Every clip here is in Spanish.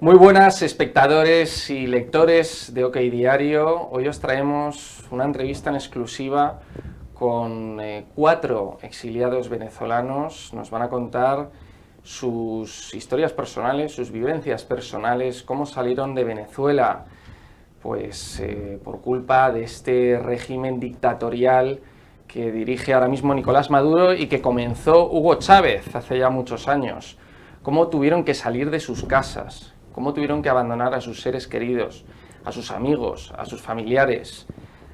Muy buenas espectadores y lectores de OK Diario. Hoy os traemos una entrevista en exclusiva con 4 exiliados venezolanos. Nos van a contar sus historias personales, sus vivencias personales, cómo salieron de Venezuela, pues por culpa de este régimen dictatorial que dirige ahora mismo Nicolás Maduro y que comenzó Hugo Chávez hace ya muchos años. Cómo tuvieron que salir de sus casas, cómo tuvieron que abandonar a sus seres queridos, a sus amigos, a sus familiares.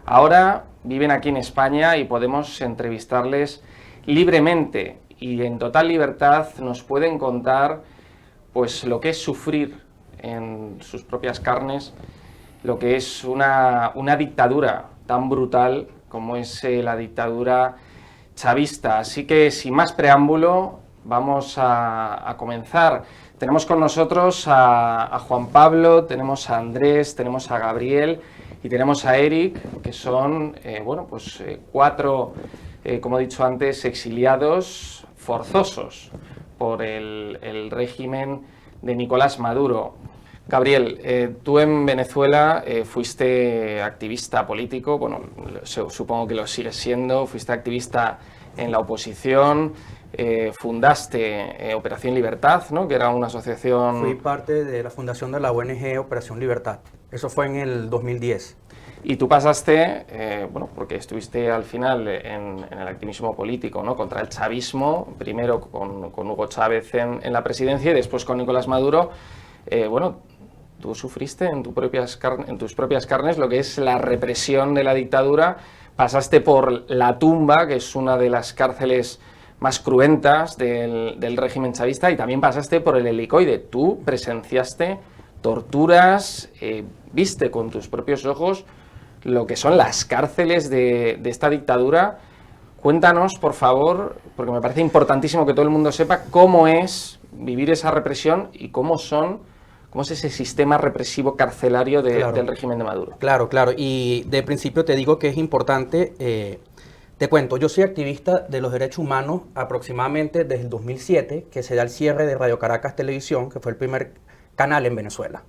Ahora viven aquí en España y podemos entrevistarles libremente y en total libertad. Nos pueden contar pues lo que es sufrir en sus propias carnes, lo que es una dictadura tan brutal como es la dictadura chavista. Así que sin más preámbulo, vamos a comenzar. Tenemos con nosotros a Juan Pablo, tenemos a Andrés, tenemos a Gabriel y tenemos a Eric, que son 4, como he dicho antes, exiliados forzosos por el régimen de Nicolás Maduro. Gabriel, tú en Venezuela fuiste activista político, bueno, supongo que lo sigues siendo, fuiste activista en la oposición, fundaste Operación Libertad, ¿no?, que era una asociación... Fui parte de la fundación de la ONG Operación Libertad. Eso fue en el 2010. Y tú pasaste, porque estuviste al final en el activismo político, ¿no?, contra el chavismo, primero con Hugo Chávez en la presidencia y después con Nicolás Maduro. Tú sufriste en tus propias carnes lo que es la represión de la dictadura. Pasaste por La Tumba, que es una de las cárceles más cruentas del régimen chavista, y también pasaste por el Helicoide. Tú presenciaste torturas, viste con tus propios ojos lo que son las cárceles de esta dictadura. Cuéntanos, por favor, porque me parece importantísimo que todo el mundo sepa cómo es vivir esa represión y cómo es ese sistema represivo carcelario del régimen de Maduro. Claro. Y de principio te digo que es importante, te cuento, yo soy activista de los derechos humanos aproximadamente desde el 2007, que se da el cierre de Radio Caracas Televisión, que fue el primer canal en Venezuela,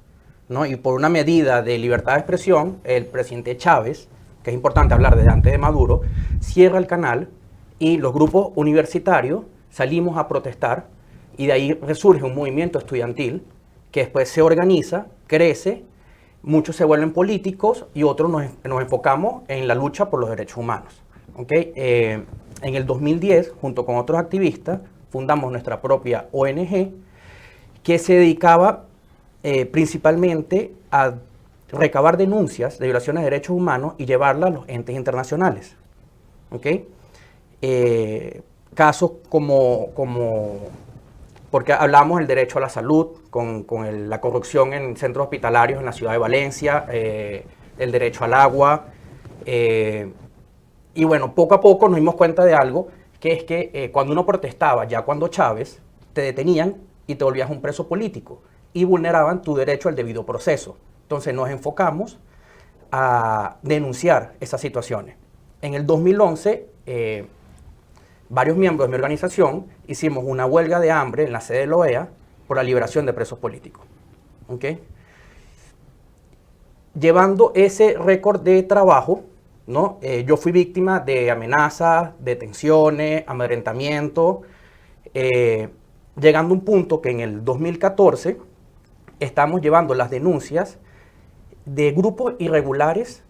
¿no? Y por una medida de libertad de expresión, el presidente Chávez, que es importante hablar desde antes de Maduro, cierra el canal y los grupos universitarios salimos a protestar y de ahí resurge un movimiento estudiantil que después se organiza, crece, muchos se vuelven políticos y otros nos enfocamos en la lucha por los derechos humanos. ¿Okay? En el 2010, junto con otros activistas, fundamos nuestra propia ONG que se dedicaba principalmente a recabar denuncias de violaciones de derechos humanos y llevarlas a los entes internacionales. ¿Okay? Casos porque hablamos del derecho a la salud, con la corrupción en centros hospitalarios en la ciudad de Valencia, el derecho al agua. Y bueno, poco a poco nos dimos cuenta de algo, que es que cuando uno protestaba, ya cuando Chávez, te detenían y te volvías un preso político y vulneraban tu derecho al debido proceso. Entonces nos enfocamos a denunciar esas situaciones. En el 2011, varios miembros de mi organización hicimos una huelga de hambre en la sede de la OEA por la liberación de presos políticos. ¿Okay? Llevando ese récord de trabajo, ¿no? Yo fui víctima de amenazas, detenciones, amedrentamiento, llegando a un punto que en el 2014 estamos llevando las denuncias de grupos irregulares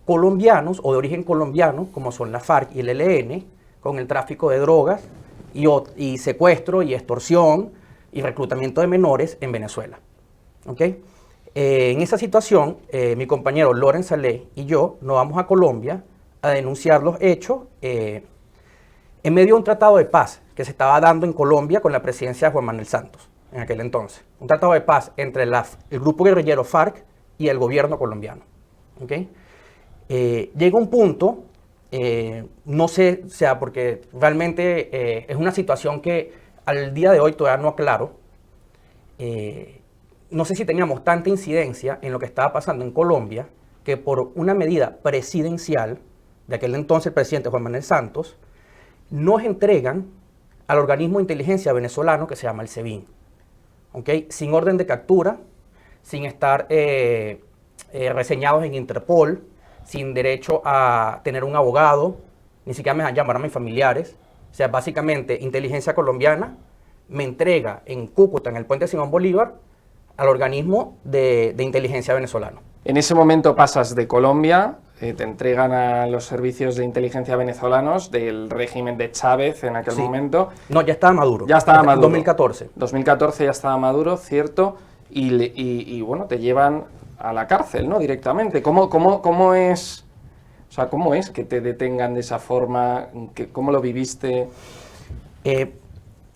colombianos o de origen colombiano, como son la FARC y el ELN, con el tráfico de drogas y secuestro y extorsión y reclutamiento de menores en Venezuela. ¿Okay? En esa situación, mi compañero Loren Saleh y yo nos vamos a Colombia a denunciar los hechos en medio de un tratado de paz que se estaba dando en Colombia con la presidencia de Juan Manuel Santos en aquel entonces. Un tratado de paz entre el grupo guerrillero FARC y el gobierno colombiano. ¿Okay? Llega un punto, no sé, o sea, porque realmente es una situación que al día de hoy todavía no aclaro. No sé si teníamos tanta incidencia en lo que estaba pasando en Colombia, que por una medida presidencial de aquel entonces el presidente Juan Manuel Santos, nos entregan al organismo de inteligencia venezolano que se llama el SEBIN. ¿ok? Sin orden de captura, sin estar reseñados en Interpol, sin derecho a tener un abogado, ni siquiera me dejan llamar a mis familiares. O sea, básicamente, inteligencia colombiana me entrega en Cúcuta, en el puente Simón Bolívar, al organismo de inteligencia venezolano. En ese momento pasas de Colombia, te entregan a los servicios de inteligencia venezolanos del régimen de Chávez en aquel momento. No, ya estaba Maduro. Ya estaba Maduro. 2014. 2014 ya estaba Maduro, cierto, y bueno, te llevan a la cárcel, ¿no? Directamente. ¿Cómo es? O sea, ¿cómo es que te detengan de esa forma? ¿Cómo lo viviste?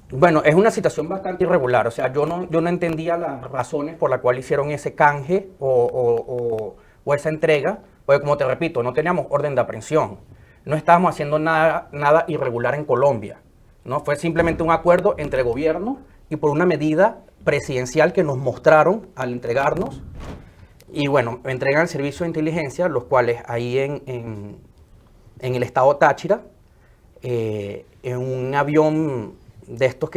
Bueno, es una situación bastante irregular. O sea, yo no entendía las razones por las cuales hicieron ese canje o esa entrega, porque como te repito, no teníamos orden de aprehensión. No estábamos haciendo nada irregular en Colombia, ¿no? Fue simplemente un acuerdo entre gobierno y por una medida presidencial que nos mostraron al entregarnos. Y bueno, me entregan al servicio de inteligencia, los cuales ahí en el estado Táchira, en un avión de estos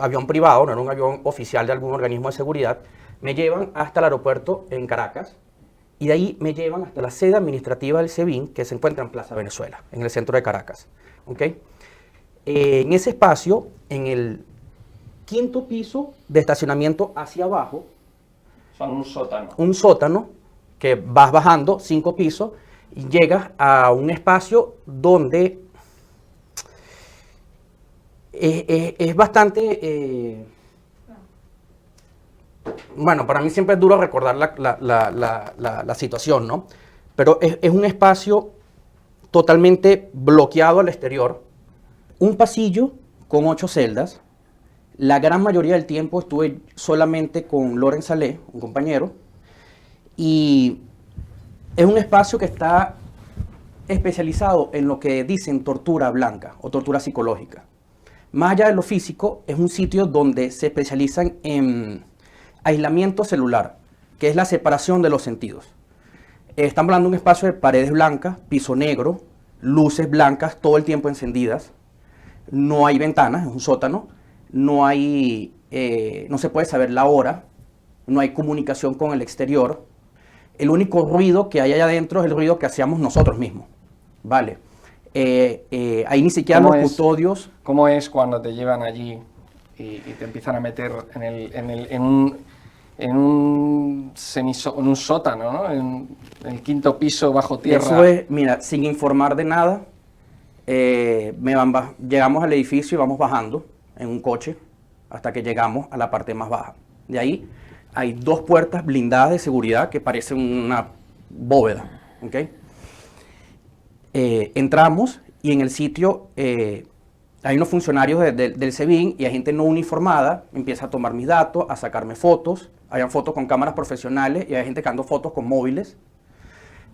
avión privado, no era un avión oficial de algún organismo de seguridad, me llevan hasta el aeropuerto en Caracas y de ahí me llevan hasta la sede administrativa del SEBIN, que se encuentra en Plaza Venezuela, en el centro de Caracas. ¿Okay? En ese espacio, en el 5º piso de estacionamiento hacia abajo, Son un sótano. Un sótano que vas bajando 5 pisos y llegas a un espacio donde es bastante... bueno, para mí siempre es duro recordar la situación, ¿no? Pero es un espacio totalmente bloqueado al exterior, un pasillo con 8 celdas. La gran mayoría del tiempo estuve solamente con Loren Saleh, un compañero, y es un espacio que está especializado en lo que dicen tortura blanca o tortura psicológica. Más allá de lo físico, es un sitio donde se especializan en aislamiento celular, que es la separación de los sentidos. Estamos hablando de un espacio de paredes blancas, piso negro, luces blancas todo el tiempo encendidas, no hay ventanas, es un sótano, no se puede saber la hora, no hay comunicación con el exterior. El único ruido que hay allá adentro es el ruido que hacíamos nosotros mismos, ¿vale? Ahí ni siquiera los custodios... ¿Cómo es cuando te llevan allí y te empiezan a meter en un sótano, ¿no? En el 5º piso bajo tierra? Eso es, mira, sin informar de nada, llegamos al edificio y vamos bajando en un coche hasta que llegamos a la parte más baja. De ahí hay 2 puertas blindadas de seguridad que parecen una bóveda, ¿ok? Entramos y en el sitio hay unos funcionarios del SEBIN y hay gente no uniformada, empieza a tomar mis datos, a sacarme fotos, habían fotos con cámaras profesionales y hay gente sacando fotos con móviles.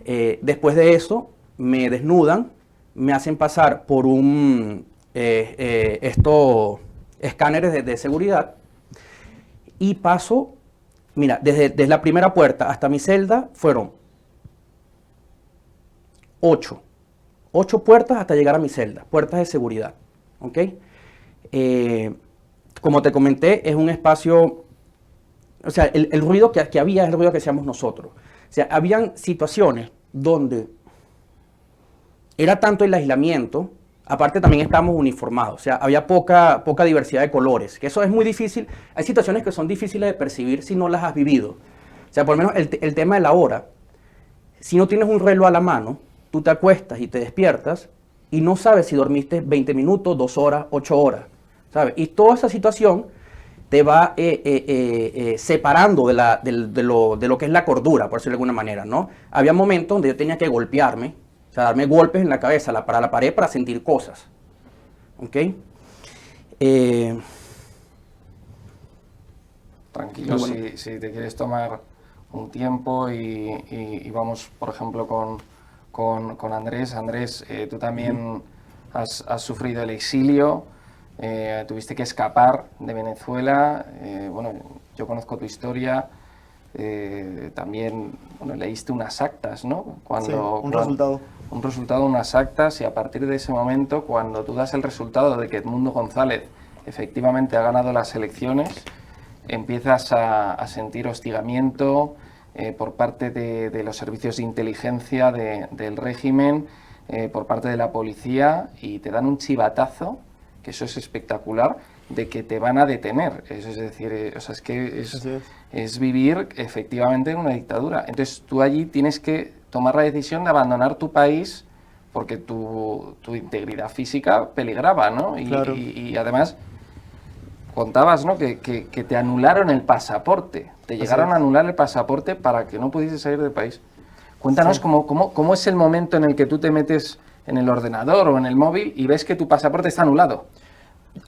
Después de eso me desnudan, me hacen pasar por estos escáneres de seguridad y paso, mira, desde la primera puerta hasta mi celda fueron 8 puertas hasta llegar a mi celda, puertas de seguridad, ¿ok? Como te comenté, es un espacio, o sea, el ruido que había es el ruido que hacíamos nosotros. O sea, habían situaciones donde era tanto el aislamiento, aparte también estábamos uniformados, o sea, había poca diversidad de colores, que eso es muy difícil. Hay situaciones que son difíciles de percibir si no las has vivido. O sea, por lo menos el tema de la hora, si no tienes un reloj a la mano, tú te acuestas y te despiertas y no sabes si dormiste 20 minutos, 2 horas, 8 horas, ¿sabes? Y toda esa situación te va separando de lo que es la cordura, por decirlo de alguna manera, ¿no? Había momentos donde yo tenía que golpearme, o sea, darme golpes en la cabeza, para la pared, para sentir cosas, ¿ok? Tranquilo, bueno, si te quieres tomar un tiempo y vamos, por ejemplo, con Andrés. Andrés, tú también has sufrido el exilio, tuviste que escapar de Venezuela, bueno, yo conozco tu historia, también, bueno, leíste unas actas, ¿no? Resultado. Un resultado, unas actas, y a partir de ese momento, cuando tú das el resultado de que Edmundo González efectivamente ha ganado las elecciones, empiezas a sentir hostigamiento por parte de los servicios de inteligencia del régimen, por parte de la policía, y te dan un chivatazo, que eso es espectacular, de que te van a detener. Es decir, o sea, es que es vivir efectivamente en una dictadura. Entonces tú allí tienes que tomar la decisión de abandonar tu país porque tu integridad física peligraba, ¿no? Claro. Y además contabas, ¿no?, que te anularon el pasaporte. Te llegaron a anular el pasaporte para que no pudieses salir del país. Cuéntanos cómo es el momento en el que tú te metes en el ordenador o en el móvil y ves que tu pasaporte está anulado.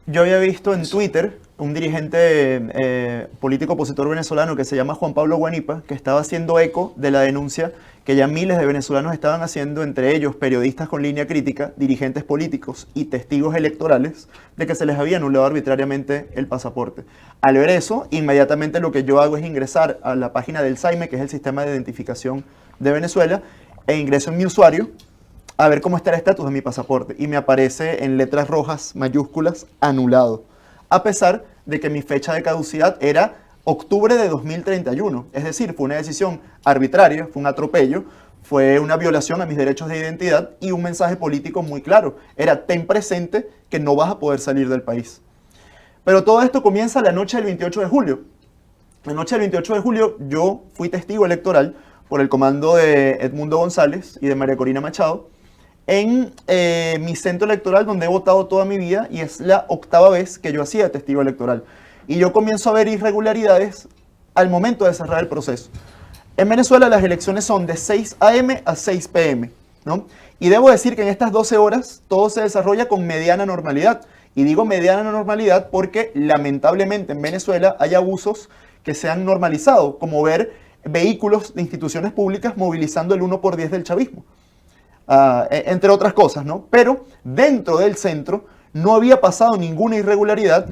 Yo había visto en Twitter un dirigente político opositor venezolano que se llama Juan Pablo Guanipa, que estaba haciendo eco de la denuncia que ya miles de venezolanos estaban haciendo, entre ellos periodistas con línea crítica, dirigentes políticos y testigos electorales, de que se les había anulado arbitrariamente el pasaporte. Al ver eso, inmediatamente lo que yo hago es ingresar a la página del SAIME, que es el Sistema de Identificación de Venezuela, e ingreso en mi usuario a ver cómo está el estatus de mi pasaporte, y me aparece en letras rojas mayúsculas anulado, a pesar de que mi fecha de caducidad era octubre de 2031, es decir, fue una decisión arbitraria, fue un atropello, fue una violación a mis derechos de identidad y un mensaje político muy claro, era: ten presente que no vas a poder salir del país. Pero todo esto comienza la noche del 28 de julio. La noche del 28 de julio yo fui testigo electoral por el comando de Edmundo González y de María Corina Machado en mi centro electoral, donde he votado toda mi vida, y es la 8ª vez que yo hacía testigo electoral. Y yo comienzo a ver irregularidades al momento de cerrar el proceso. En Venezuela las elecciones son de 6 a.m. a 6 p.m., ¿no? Y debo decir que en estas 12 horas todo se desarrolla con mediana normalidad. Y digo mediana normalidad porque lamentablemente en Venezuela hay abusos que se han normalizado, como ver vehículos de instituciones públicas movilizando el 1×10 del chavismo. Entre otras cosas, ¿no? Pero dentro del centro no había pasado ninguna irregularidad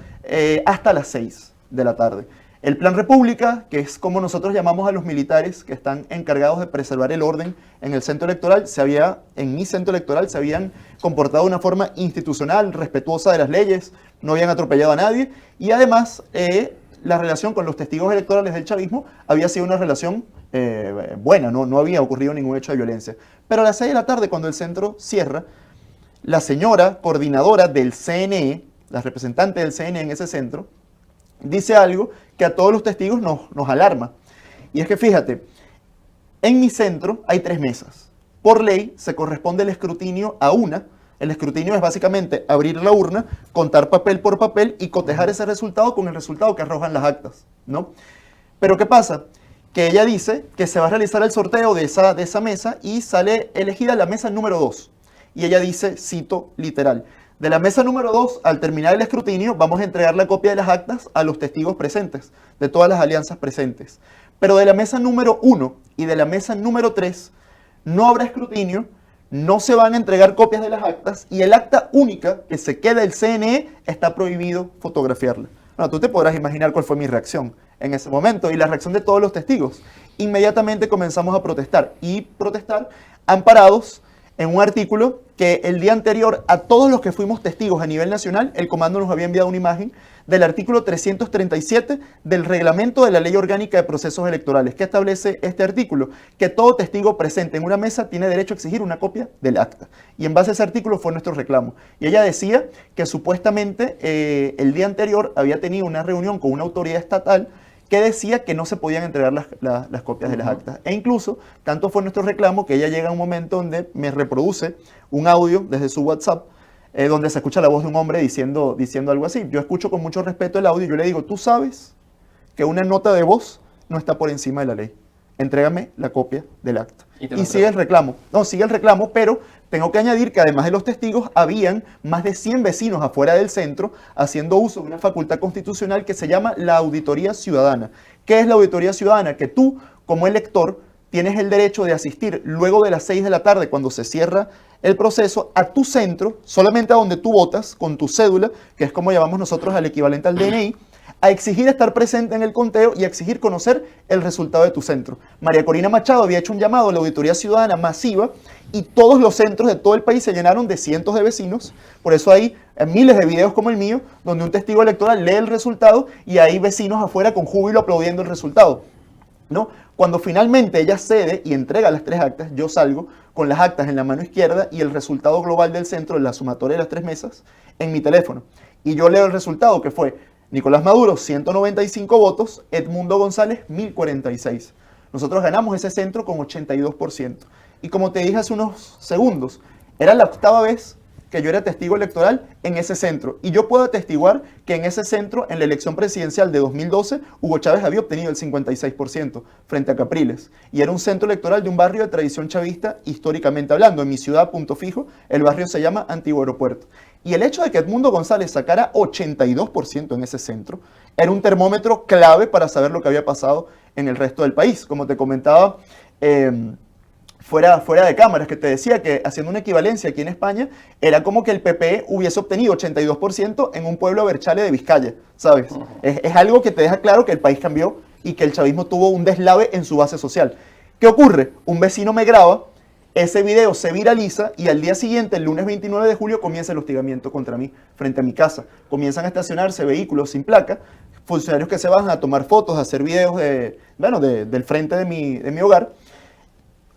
hasta las 6 de la tarde. El Plan República, que es como nosotros llamamos a los militares que están encargados de preservar el orden en el centro electoral, en mi centro electoral se habían comportado de una forma institucional, respetuosa de las leyes, no habían atropellado a nadie, y además la relación con los testigos electorales del chavismo había sido una relación buena, no había ocurrido ningún hecho de violencia. Pero a las 6 de la tarde, cuando el centro cierra, la señora coordinadora del CNE, la representante del CNE en ese centro, dice algo que a todos los testigos nos alarma. Y es que fíjate, en mi centro hay 3 mesas. Por ley se corresponde el escrutinio a una. El escrutinio es básicamente abrir la urna, contar papel por papel y cotejar ese resultado con el resultado que arrojan las actas, ¿no? Pero ¿qué pasa? Que ella dice que se va a realizar el sorteo de esa mesa y sale elegida la mesa número 2. Y ella dice, cito literal: de la mesa número 2, al terminar el escrutinio, vamos a entregar la copia de las actas a los testigos presentes, de todas las alianzas presentes. Pero de la mesa número 1 y de la mesa número 3 no habrá escrutinio, no se van a entregar copias de las actas, y el acta única que se queda el CNE está prohibido fotografiarla. Bueno, tú te podrás imaginar cuál fue mi reacción en ese momento y la reacción de todos los testigos. Inmediatamente comenzamos a protestar, y protestar amparados en un artículo que el día anterior, a todos los que fuimos testigos a nivel nacional, el comando nos había enviado una imagen del artículo 337 del reglamento de la Ley Orgánica de Procesos Electorales, que establece este artículo, que todo testigo presente en una mesa tiene derecho a exigir una copia del acta. Y en base a ese artículo fue nuestro reclamo. Y ella decía que supuestamente el día anterior había tenido una reunión con una autoridad estatal que decía que no se podían entregar las copias de las actas. E incluso, tanto fue nuestro reclamo que ella llega a un momento donde me reproduce un audio desde su WhatsApp, donde se escucha la voz de un hombre diciendo algo así. Yo escucho con mucho respeto el audio y yo le digo: tú sabes que una nota de voz no está por encima de la ley. Entrégame la copia del acta. Y sigue el reclamo. No, sigue el reclamo, pero tengo que añadir que además de los testigos, habían más de 100 vecinos afuera del centro haciendo uso de una facultad constitucional que se llama la auditoría ciudadana. ¿Qué es la auditoría ciudadana? Que tú, como elector, tienes el derecho de asistir luego de las 6 de la tarde, cuando se cierra el proceso, a tu centro, solamente a donde tú votas, con tu cédula, que es como llamamos nosotros al equivalente al DNI, a exigir estar presente en el conteo y a exigir conocer el resultado de tu centro. María Corina Machado había hecho un llamado a la auditoría ciudadana masiva y todos los centros de todo el país se llenaron de cientos de vecinos. Por eso hay miles de videos como el mío, donde un testigo electoral lee el resultado y hay vecinos afuera con júbilo aplaudiendo el resultado, ¿no? Cuando finalmente ella cede y entrega las 3 actas, yo salgo con las actas en la mano izquierda y el resultado global del centro, la sumatoria de las 3 mesas, en mi teléfono. Y yo leo el resultado, que fue Nicolás Maduro, 195 votos, Edmundo González, 1046. Nosotros ganamos ese centro con 82%. Y como te dije hace unos segundos, era la 8ª vez que yo era testigo electoral en ese centro. Y yo puedo atestiguar que en ese centro, en la elección presidencial de 2012, Hugo Chávez había obtenido el 56% frente a Capriles. Y era un centro electoral de un barrio de tradición chavista, históricamente hablando. En mi ciudad, Punto Fijo, el barrio se llama Antiguo Aeropuerto. Y el hecho de que Edmundo González sacara 82% en ese centro era un termómetro clave para saber lo que había pasado en el resto del país. Como te comentaba, fuera de cámaras, que te decía que haciendo una equivalencia aquí en España, era como que el PP hubiese obtenido 82% en un pueblo berchale de Vizcaya, ¿sabes? Es algo que te deja claro que el país cambió y que el chavismo tuvo un deslave en su base social. ¿Qué ocurre? Un vecino me graba, ese video se viraliza y al día siguiente, el lunes 29 de julio, comienza el hostigamiento contra mí, frente a mi casa. Comienzan a estacionarse vehículos sin placa, funcionarios que se bajan a tomar fotos, a hacer videos del frente de mi hogar.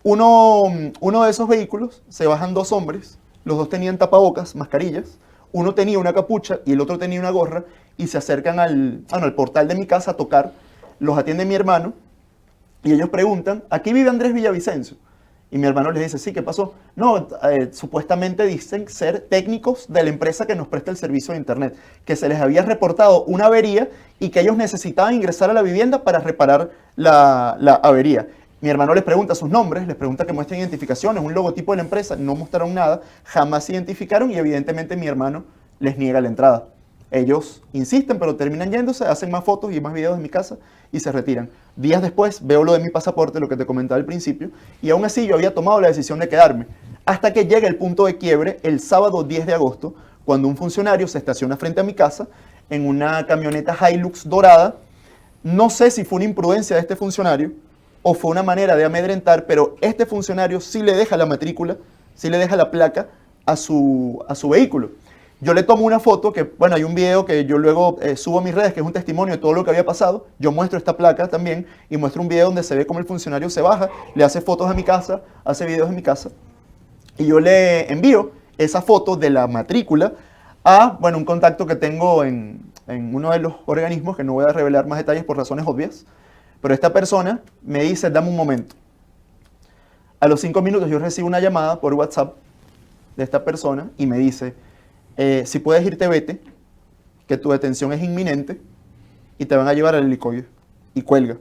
Uno de esos vehículos, se bajan 2 hombres, los 2 tenían tapabocas, mascarillas, uno tenía una capucha y el otro tenía una gorra, y se acercan al portal de mi casa a tocar, los atiende mi hermano, y ellos preguntan, ¿aquí vive Andrés Villavicencio? Y mi hermano les dice, sí, ¿qué pasó? No, supuestamente dicen ser técnicos de la empresa que nos presta el servicio de internet, que se les había reportado una avería y que ellos necesitaban ingresar a la vivienda para reparar la avería. Mi hermano les pregunta sus nombres, les pregunta que muestren identificaciones, un logotipo de la empresa, no mostraron nada, jamás se identificaron y evidentemente mi hermano les niega la entrada. Ellos insisten, pero terminan yéndose, hacen más fotos y más videos de mi casa y se retiran. Días después veo lo de mi pasaporte, lo que te comentaba al principio, y aún así yo había tomado la decisión de quedarme. Hasta que llega el punto de quiebre el sábado 10 de agosto, cuando un funcionario se estaciona frente a mi casa en una camioneta Hilux dorada. No sé si fue una imprudencia de este funcionario o fue una manera de amedrentar, pero este funcionario sí le deja la matrícula, sí le deja la placa a su vehículo. Yo le tomo una foto, que bueno, hay un video que yo luego subo a mis redes, que es un testimonio de todo lo que había pasado. Yo muestro esta placa también y muestro un video donde se ve cómo el funcionario se baja, le hace fotos a mi casa, hace videos en mi casa. Y yo le envío esa foto de la matrícula a un contacto que tengo en uno de los organismos, que no voy a revelar más detalles por razones obvias. Pero esta persona me dice, dame un momento. A los 5 minutos yo recibo una llamada por WhatsApp de esta persona y me dice, si puedes irte, vete, que tu detención es inminente y te van a llevar al helicoide. Y cuelga.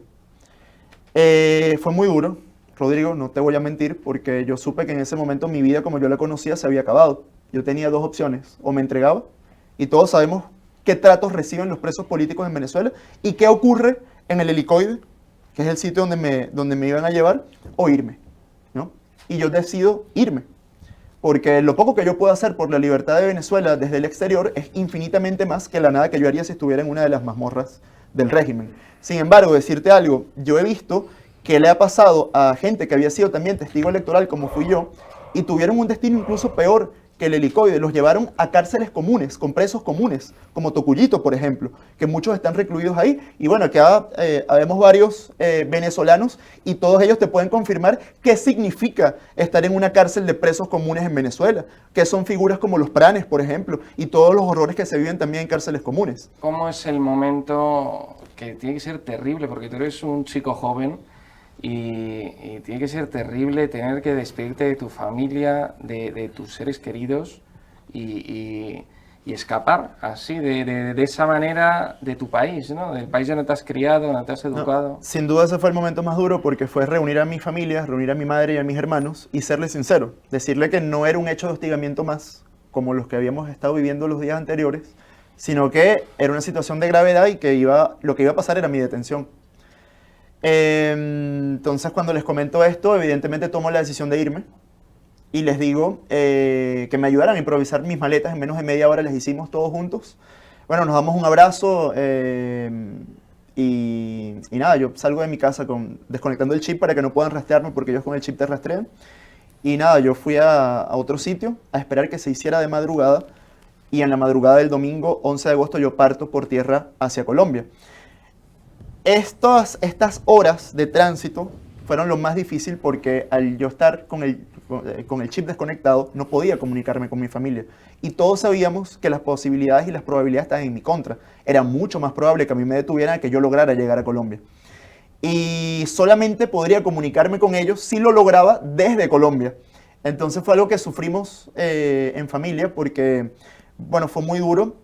Fue muy duro, Rodrigo, no te voy a mentir, porque yo supe que en ese momento mi vida como yo la conocía se había acabado. Yo tenía 2 opciones, o me entregaba, y todos sabemos qué tratos reciben los presos políticos en Venezuela y qué ocurre en el helicoide, que es el sitio donde me iban a llevar, o irme, ¿no? Y yo decido irme, porque lo poco que yo puedo hacer por la libertad de Venezuela desde el exterior es infinitamente más que la nada que yo haría si estuviera en una de las mazmorras del régimen. Sin embargo, decirte algo, yo he visto que le ha pasado a gente que había sido también testigo electoral como fui yo, y tuvieron un destino incluso peor que el helicoide. Los llevaron a cárceles comunes, con presos comunes, como Tocuyito, por ejemplo, que muchos están recluidos ahí. Y bueno, acá habemos varios venezolanos y todos ellos te pueden confirmar qué significa estar en una cárcel de presos comunes en Venezuela, que son figuras como los pranes, por ejemplo, y todos los horrores que se viven también en cárceles comunes. ¿Cómo es el momento que tiene que ser terrible? Porque tú eres un chico joven y tiene que ser terrible tener que despedirte de tu familia, de tus seres queridos y escapar así, de esa manera de tu país, ¿no? Del país donde te has criado, donde te has educado. No, sin duda ese fue el momento más duro, porque fue reunir a mi familia, reunir a mi madre y a mis hermanos y serles sincero, decirle que no era un hecho de hostigamiento más, como los que habíamos estado viviendo los días anteriores, sino que era una situación de gravedad y que lo que iba a pasar era mi detención. Entonces, cuando les comento esto, evidentemente tomo la decisión de irme y les digo que me ayudaran a improvisar mis maletas. En menos de media hora las hicimos todos juntos. bueno, nos damos un abrazo y nada, yo salgo de mi casa desconectando el chip para que no puedan rastrearme porque ellos con el chip te rastrean. Y nada, yo fui a otro sitio a esperar que se hiciera de madrugada y en la madrugada del domingo 11 de agosto yo parto por tierra hacia Colombia. Estas horas de tránsito fueron lo más difícil porque al yo estar con el chip desconectado no podía comunicarme con mi familia. Y todos sabíamos que las posibilidades y las probabilidades estaban en mi contra. Era mucho más probable que a mí me detuvieran que yo lograra llegar a Colombia. Y solamente podría comunicarme con ellos si lo lograba desde Colombia. Entonces fue algo que sufrimos en familia porque, bueno, fue muy duro.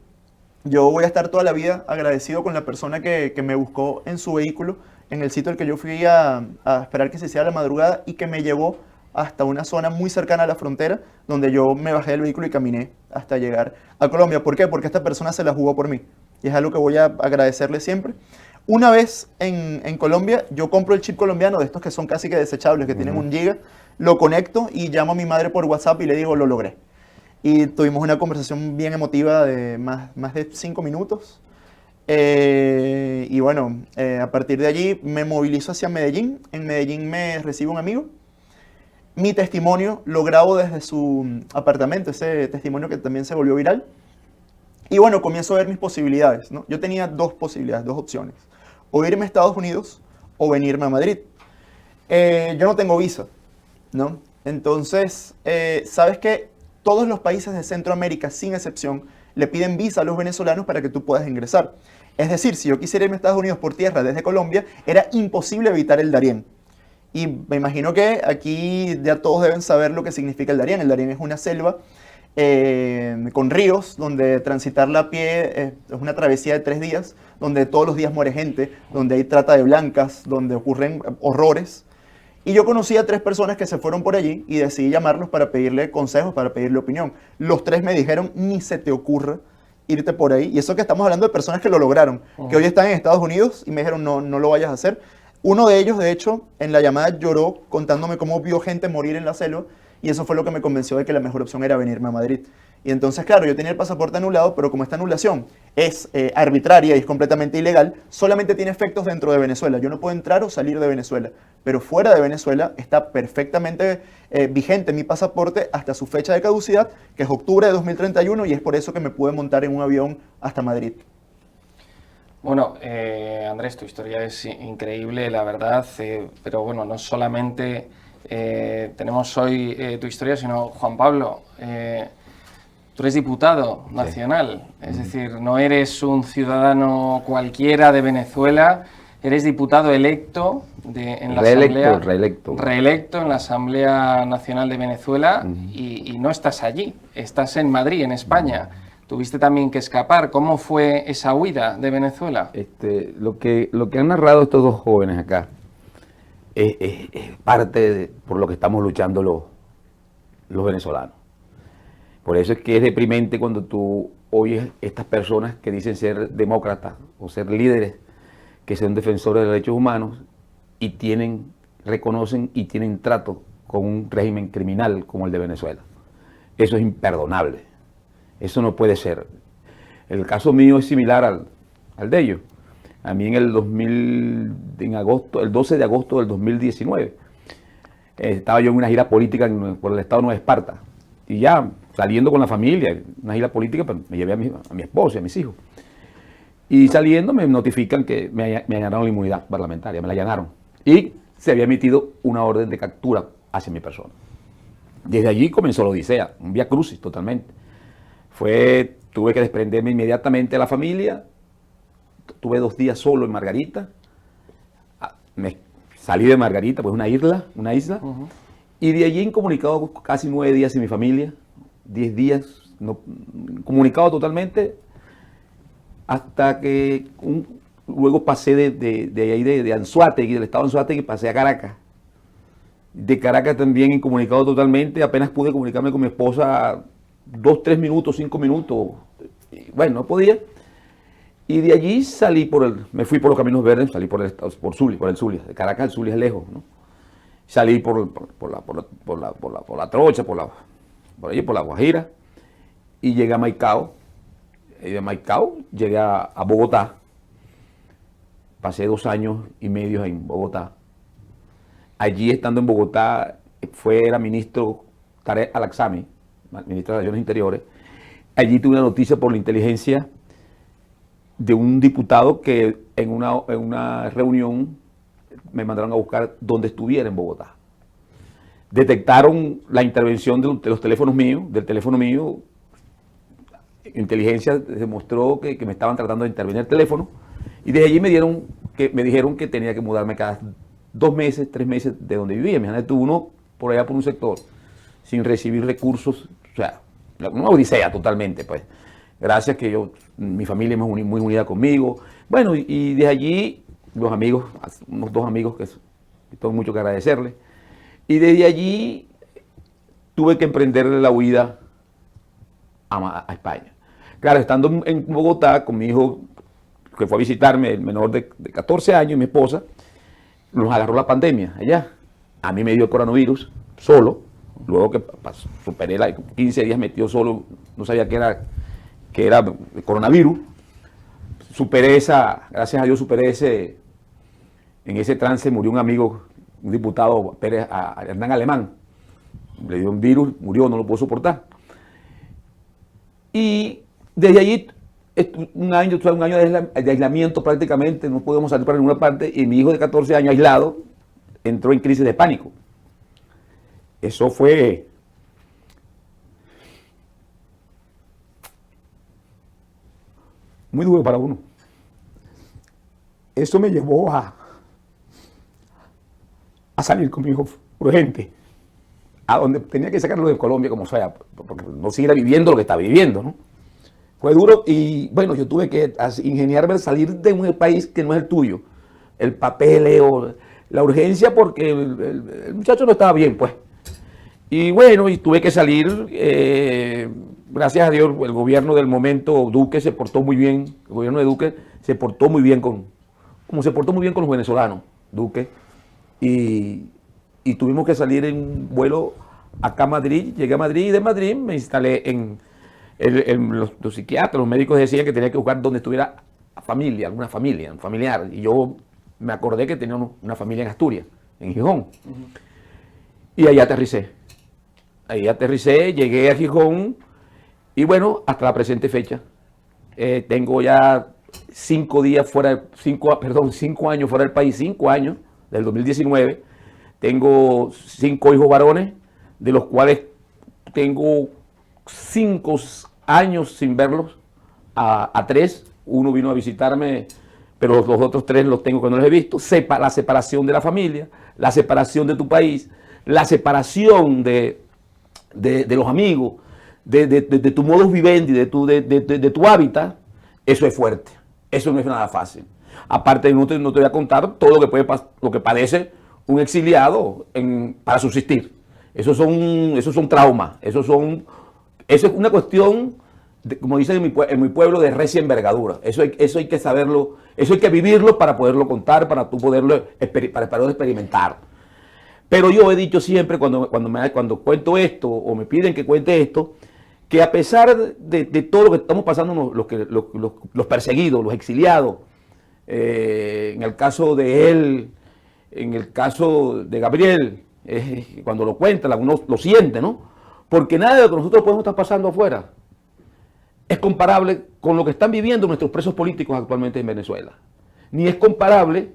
Yo voy a estar toda la vida agradecido con la persona que me buscó en su vehículo, en el sitio al que yo fui a esperar que se hiciera la madrugada y que me llevó hasta una zona muy cercana a la frontera, donde yo me bajé del vehículo y caminé hasta llegar a Colombia. ¿Por qué? Porque esta persona se la jugó por mí. Y es algo que voy a agradecerle siempre. Una vez en Colombia, yo compro el chip colombiano, de estos que son casi que desechables, que tienen 1 giga, lo conecto y llamo a mi madre por WhatsApp y le digo, lo logré. Y tuvimos una conversación bien emotiva de más de 5 minutos. Y bueno, a partir de allí me movilizo hacia Medellín. En Medellín me recibe un amigo. Mi testimonio lo grabo desde su apartamento, ese testimonio que también se volvió viral. Y bueno, comienzo a ver mis posibilidades, ¿no? Yo tenía 2 posibilidades, 2 opciones. O irme a Estados Unidos o venirme a Madrid. Yo no tengo visa, ¿no? Entonces, ¿sabes qué? Todos los países de Centroamérica, sin excepción, le piden visa a los venezolanos para que tú puedas ingresar. Es decir, si yo quisiera irme a Estados Unidos por tierra desde Colombia, era imposible evitar el Darién. Y me imagino que aquí ya todos deben saber lo que significa el Darién. El Darién es una selva con ríos, donde transitarla a pie es una travesía de 3 días, donde todos los días muere gente, donde hay trata de blancas, donde ocurren horrores. Y yo conocí a 3 personas que se fueron por allí y decidí llamarlos para pedirle consejos, para pedirle opinión. Los 3 me dijeron, ni se te ocurra irte por ahí. Y eso que estamos hablando de personas que lo lograron, que hoy están en Estados Unidos y me dijeron, no lo vayas a hacer. Uno de ellos, de hecho, en la llamada lloró contándome cómo vio gente morir en la selva y eso fue lo que me convenció de que la mejor opción era venirme a Madrid. Y entonces, claro, yo tenía el pasaporte anulado, pero como esta anulación es arbitraria y es completamente ilegal, solamente tiene efectos dentro de Venezuela. Yo no puedo entrar o salir de Venezuela, pero fuera de Venezuela está perfectamente vigente mi pasaporte hasta su fecha de caducidad, que es octubre de 2031, y es por eso que me pude montar en un avión hasta Madrid. Bueno, Andrés, tu historia es increíble, la verdad, pero bueno, no solamente tenemos hoy tu historia, sino Juan Pablo, tú eres diputado nacional, es decir, no eres un ciudadano cualquiera de Venezuela, eres diputado electo en la reelecto en la Asamblea Nacional de Venezuela y no estás allí, estás en Madrid, en España. Tuviste también que escapar. ¿Cómo fue esa huida de Venezuela? Lo que han narrado estos 2 jóvenes acá es parte por lo que estamos luchando los venezolanos. Por eso es que es deprimente cuando tú oyes estas personas que dicen ser demócratas o ser líderes, que son defensores de derechos humanos y reconocen y tienen trato con un régimen criminal como el de Venezuela. Eso es imperdonable. Eso no puede ser. El caso mío es similar al de ellos. A mí el 12 de agosto del 2019, estaba yo en una gira política por el estado de Nueva Esparta. Y ya saliendo con la familia, una gira política, pues, me llevé a mi esposa y a mis hijos. Y saliendo me notifican que me allanaron la inmunidad parlamentaria, me la allanaron. Y se había emitido una orden de captura hacia mi persona. Desde allí comenzó la odisea, un vía crucis totalmente. Tuve que desprenderme inmediatamente de la familia, tuve 2 días solo en Margarita, me salí de Margarita, pues una isla, y de allí incomunicado casi 9 días sin mi familia, 10 días comunicado totalmente, hasta que luego pasé de ahí de Anzoátegui, del estado de Anzoátegui, pasé a Caracas. De Caracas también incomunicado totalmente, apenas pude comunicarme con mi esposa 2, 3 minutos, 5 minutos, bueno, no podía. Y de allí me fui por los Caminos Verdes, salí por el Zulia, de Caracas al Zulia es lejos, ¿no? Salí por la Trocha, por la Guajira, y llegué a Maicao, de Maicao llegué a Bogotá. Pasé 2 años y medio en Bogotá. Allí, estando en Bogotá, era ministro Tarek Al-Aksami, ministro de Relaciones Interiores. Allí tuve una noticia por la inteligencia de un diputado que en una reunión me mandaron a buscar donde estuviera en Bogotá. Detectaron la intervención de los teléfonos míos, del teléfono mío. Inteligencia demostró que me estaban tratando de intervenir el teléfono, y desde allí me dijeron que tenía que mudarme cada 2 meses, 3 meses de donde vivía. Imagínate uno por allá por un sector, sin recibir recursos, o sea, una odisea totalmente, pues. Gracias que mi familia es muy unida conmigo. Bueno, y desde allí, los amigos, unos 2 amigos que tengo mucho que agradecerles, y desde allí tuve que emprender la huida a España. Claro, estando en Bogotá con mi hijo, que fue a visitarme, el menor de 14 años, y mi esposa, nos agarró la pandemia allá. A mí me dio el coronavirus solo, luego que superé 15 días metido solo, no sabía que era el coronavirus. Gracias a Dios superé en ese trance murió un amigo, un diputado, Hernán Alemán. Le dio un virus, murió, no lo pudo soportar. Y desde allí, un año de aislamiento prácticamente, no podíamos salir para ninguna parte, y mi hijo de 14 años aislado entró en crisis de pánico. Eso fue muy duro para uno. Eso me llevó a salir con mi hijo urgente, a donde tenía que sacarlo de Colombia como sea, porque no siguiera viviendo lo que está viviendo, ¿no? Fue duro y bueno, yo tuve que ingeniarme a salir de un país que no es el tuyo. El papeleo, la urgencia, porque el muchacho no estaba bien, pues. Y bueno, y tuve que salir. Gracias a Dios, el gobierno del momento, Duque, se portó muy bien. El gobierno de Duque se portó muy bien como se portó muy bien con los venezolanos, Duque. Y tuvimos que salir en un vuelo acá a Madrid. Llegué a Madrid y de Madrid me instalé en los psiquiatras, los médicos decían que tenía que buscar donde estuviera familia, alguna familia, un familiar. Y yo me acordé que tenía una familia en Asturias, en Gijón. Y ahí aterricé. Llegué a Gijón y bueno, hasta la presente fecha. Tengo ya 5 años fuera del país, 5 años, del 2019. Tengo 5 hijos varones, de los cuales tengo 5 años sin verlos, a 3. Uno vino a visitarme, pero los otros 3 los tengo que no los he visto. La separación de la familia, la separación de tu país, la separación de los amigos, de tu modus vivendi, de tu hábitat. Eso es fuerte, eso no es nada fácil. Aparte, no te voy a contar todo lo que padece un exiliado para subsistir. Esos son traumas, eso es una cuestión, como dicen en mi pueblo, de recia envergadura. Eso hay que saberlo, eso hay que vivirlo para poderlo contar, para tú poderlo experimentar. Pero yo he dicho siempre, cuando cuento esto, o me piden que cuente esto, que a pesar de todo lo que estamos pasando, los perseguidos, los exiliados, en el caso de él, en el caso de Gabriel, cuando lo cuenta, uno lo siente, ¿no? Porque nada de lo que nosotros podemos estar pasando afuera es comparable con lo que están viviendo nuestros presos políticos actualmente en Venezuela. Ni es comparable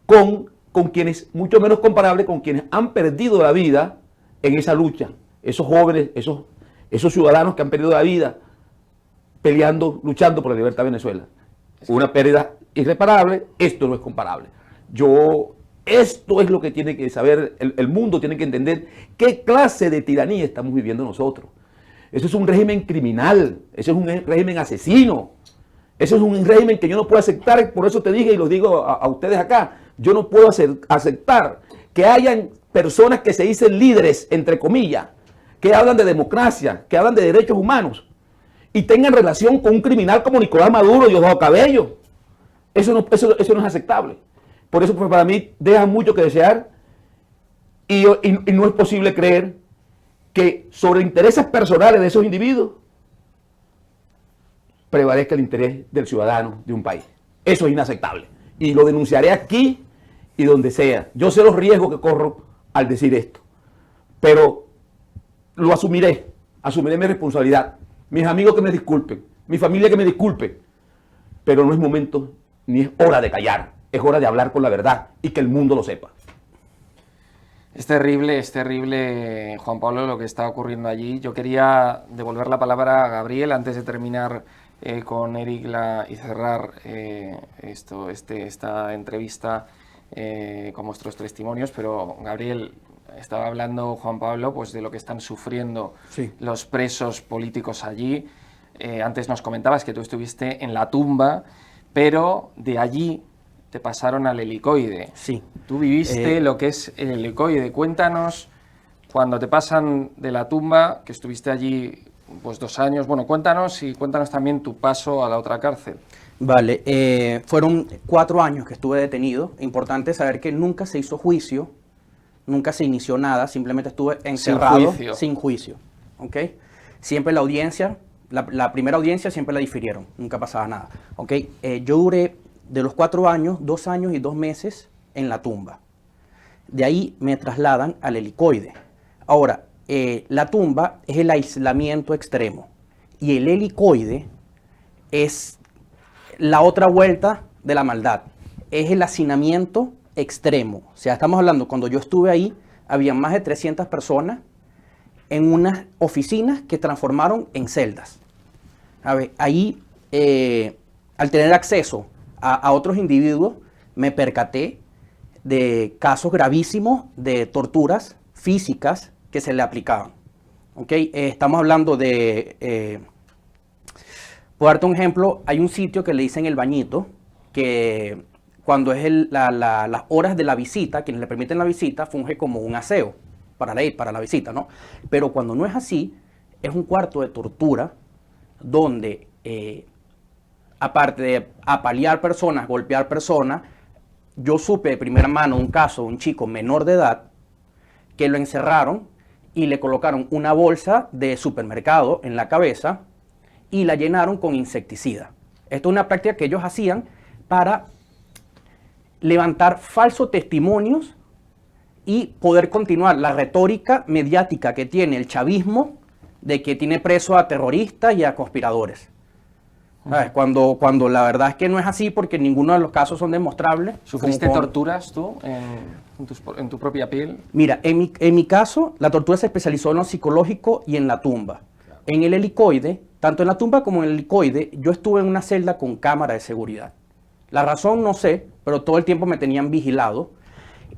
con quienes, mucho menos comparable con quienes han perdido la vida en esa lucha. Esos jóvenes, esos ciudadanos que han perdido la vida peleando, luchando por la libertad de Venezuela. Una pérdida irreparable, esto no es comparable. Esto es lo que tiene que saber, el mundo tiene que entender qué clase de tiranía estamos viviendo nosotros. Eso es un régimen criminal, eso es un régimen asesino, eso es un régimen que yo no puedo aceptar. Por eso te dije y lo digo a ustedes acá, yo no puedo aceptar que hayan personas que se dicen líderes, entre comillas, que hablan de democracia, que hablan de derechos humanos y tengan relación con un criminal como Nicolás Maduro y Diosdado Cabello. Eso no es aceptable. Por eso, pues, para mí deja mucho que desear y no es posible creer que sobre intereses personales de esos individuos prevalezca el interés del ciudadano de un país. Eso es inaceptable. Y lo denunciaré aquí y donde sea. Yo sé los riesgos que corro al decir esto, pero lo asumiré mi responsabilidad. Mis amigos que me disculpen, mi familia que me disculpe, pero no es momento ni es hora de callar, es hora de hablar con la verdad y que el mundo lo sepa. Es terrible, Juan Pablo, lo que está ocurriendo allí. Yo quería devolver la palabra a Gabriel antes de terminar con Eric y cerrar esta entrevista con vuestros testimonios, pero Gabriel, estaba hablando Juan Pablo pues de lo que están sufriendo los presos políticos allí. Antes nos comentabas que tú estuviste en la tumba, pero de allí te pasaron al helicoide. Sí. Tú viviste lo que es el helicoide. Cuéntanos, cuando te pasan de la tumba, que estuviste allí pues 2 años, bueno, cuéntanos también tu paso a la otra cárcel. Vale, fueron 4 años que estuve detenido. Importante saber que nunca se hizo juicio, nunca se inició nada, simplemente estuve encerrado sin juicio. ¿Ok? Siempre la audiencia, la primera audiencia siempre la difirieron, nunca pasaba nada. ¿Ok? Yo duré de los 4 años, 2 años y 2 meses en la tumba. De ahí me trasladan al helicoide. Ahora, la tumba es el aislamiento extremo y el helicoide es la otra vuelta de la maldad. Es el hacinamiento extremo. O sea, estamos hablando, cuando yo estuve ahí, había más de 300 personas en unas oficinas que transformaron en celdas. A ver, ahí, al tener acceso a otros individuos, me percaté de casos gravísimos de torturas físicas que se le aplicaban. ¿Okay? Estamos hablando de, por darte un ejemplo, hay un sitio que le dicen El Bañito, que cuando es las horas de la visita, quienes le permiten la visita, funge como un aseo para la visita, ¿no? Pero cuando no es así, es un cuarto de tortura donde, aparte de apalear personas, golpear personas, yo supe de primera mano un caso de un chico menor de edad que lo encerraron y le colocaron una bolsa de supermercado en la cabeza y la llenaron con insecticida. Esto es una práctica que ellos hacían para levantar falsos testimonios y poder continuar la retórica mediática que tiene el chavismo de que tiene preso a terroristas y a conspiradores. ¿Sabes? Cuando la verdad es que no es así, porque ninguno de los casos son demostrables. ¿Sufriste torturas tú en tu propia piel? Mira, en mi caso, la tortura se especializó en lo psicológico y en la tumba. Claro. En el helicoide, tanto en la tumba como en el helicoide, yo estuve en una celda con cámara de seguridad. La razón no sé, pero todo el tiempo me tenían vigilado